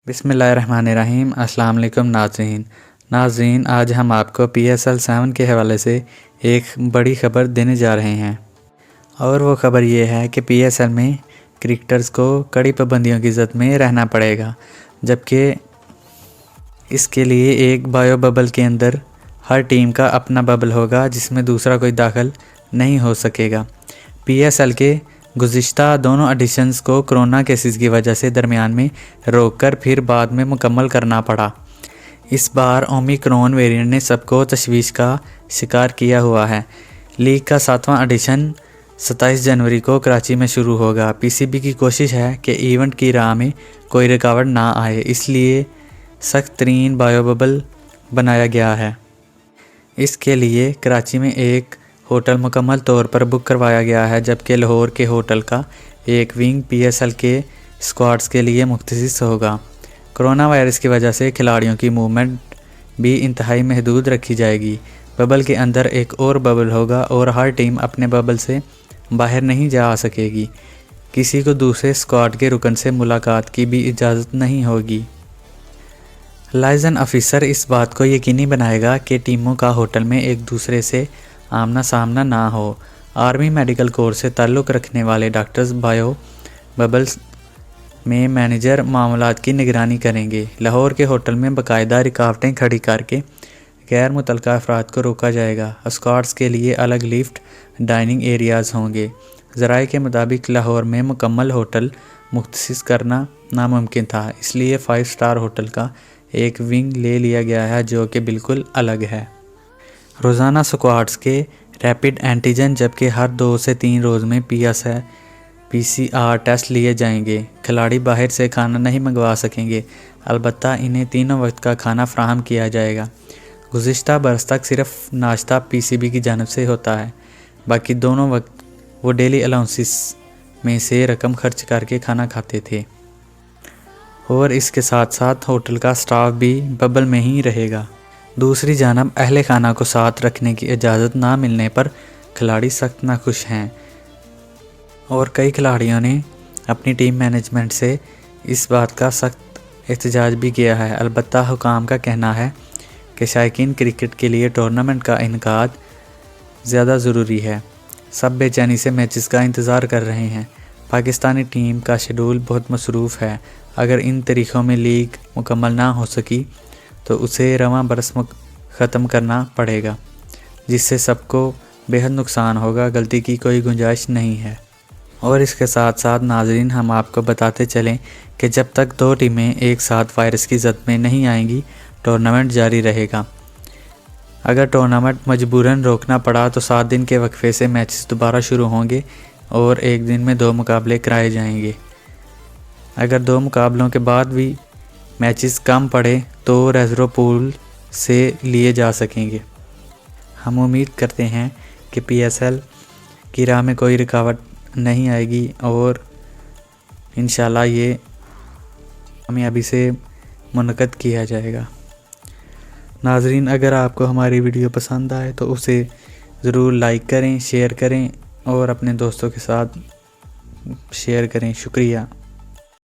बिस्मिल्लाहिर्रहमानिर्रहीम। अस्सलाम वालेकुम नाज़रीन, आज हम आपको PSL 7 के हवाले से एक बड़ी ख़बर देने जा रहे हैं और वो ख़बर ये है कि PSL में क्रिकेटर्स को कड़ी पाबंदियों की ज़द में रहना पड़ेगा, जबकि इसके लिए एक बायो बबल के अंदर हर टीम का अपना बबल होगा जिसमें दूसरा कोई दाखिल नहीं हो सकेगा। PSL के गुज़िश्ता दोनों एडिशंस को कोरोना केसेस की वजह से दरमियान में रोककर फिर बाद में मुकम्मल करना पड़ा। इस बार ओमिक्रॉन वेरिएंट ने सबको तशवीश का शिकार किया हुआ है। लीग का 7वां एडिशन 27 जनवरी को कराची में शुरू होगा। PCB की कोशिश है कि इवेंट की राह में कोई रुकावट ना आए, इसलिए सख्त तरीन बायो बबल बनाया गया है। इसके लिए कराची में एक होटल मुकम्मल तौर पर बुक करवाया गया है, जबकि लाहौर के होटल का एक विंग PSL के स्क्वाड्स के लिए मुख्तसिस होगा। कोरोना वायरस की वजह से खिलाड़ियों की मूवमेंट भी इंतहाई महदूद रखी जाएगी। बबल के अंदर एक और बबल होगा और हर टीम अपने बबल से बाहर नहीं जा सकेगी। किसी को दूसरे स्क्वाड के रुकन से मुलाकात की भी इजाज़त नहीं होगी। लाइजन ऑफिसर इस बात को यकीनी बनाएगा कि टीमों का होटल में एक दूसरे से आमना सामना ना हो। आर्मी मेडिकल कोर से ताल्लुक़ रखने वाले डॉक्टर्स बायो बबल्स में मैनेजर मामलात की निगरानी करेंगे। लाहौर के होटल में बाकायदा रुकावटें खड़ी करके गैर मुतल्लका अफराद को रोका जाएगा। स्क्वाड्स के लिए अलग लिफ्ट डाइनिंग एरियाज़ होंगे। ज़राए के मुताबिक लाहौर में मुकम्मल होटल मुख्तसिस करना नामुमकिन था, इसलिए 5 स्टार होटल का एक विंग ले लिया गया है जो कि बिल्कुल अलग है। रोज़ाना स्क्वाड्स के रैपिड एंटीजन, जबकि हर 2 से 3 रोज़ में PCR टेस्ट लिए जाएंगे। खिलाड़ी बाहर से खाना नहीं मंगवा सकेंगे, अलबत्ता इन्हें तीनों वक्त का खाना फराहम किया जाएगा। गुज़िश्ता बरस तक सिर्फ नाश्ता PCB की जानिब से होता है, बाकी दोनों वक्त वो डेली अलाउंसेस में से रकम खर्च करके खाना खाते थे और इसके साथ साथ होटल का स्टाफ भी बबल में ही रहेगा। दूसरी जानब अहले खाना को साथ रखने की इजाज़त ना मिलने पर खिलाड़ी सख्त नाखुश हैं और कई खिलाड़ियों ने अपनी टीम मैनेजमेंट से इस बात का सख्त एहतजाज भी किया है। अलबत्ता हुकाम का कहना है कि शायकीन क्रिकेट के लिए टूर्नामेंट का इनकाद ज़्यादा ज़रूरी है। सब बेचैनी से मैचेस का इंतज़ार कर रहे हैं। पाकिस्तानी टीम का शेड्यूल बहुत मसरूफ़ है। अगर इन तरीक़ों में लीग मुकम्मल ना हो सकी तो उसे रवां बरस ख़त्म करना पड़ेगा, जिससे सबको बेहद नुकसान होगा। गलती की कोई गुंजाइश नहीं है। और इसके साथ साथ नाज़रीन, हम आपको बताते चलें कि जब तक 2 टीमें एक साथ वायरस की ज़द में नहीं आएंगी, टूर्नामेंट जारी रहेगा। अगर टूर्नामेंट मजबूरन रोकना पड़ा तो 7 दिन के वक्फे से मैचेस दोबारा शुरू होंगे और एक दिन में 2 मुकाबले कराए जाएंगे। अगर 2 मुकाबलों के बाद भी मैचेस कम पड़े तो रेज़रो पूल से लिए जा सकेंगे। हम उम्मीद करते हैं कि PSL की राह में कोई रुकावट नहीं आएगी और इंशाल्लाह ये कामयाबी से मुनक़द किया जाएगा। नाज़रीन, अगर आपको हमारी वीडियो पसंद आए तो उसे ज़रूर लाइक करें, शेयर करें और अपने दोस्तों के साथ शेयर करें। शुक्रिया।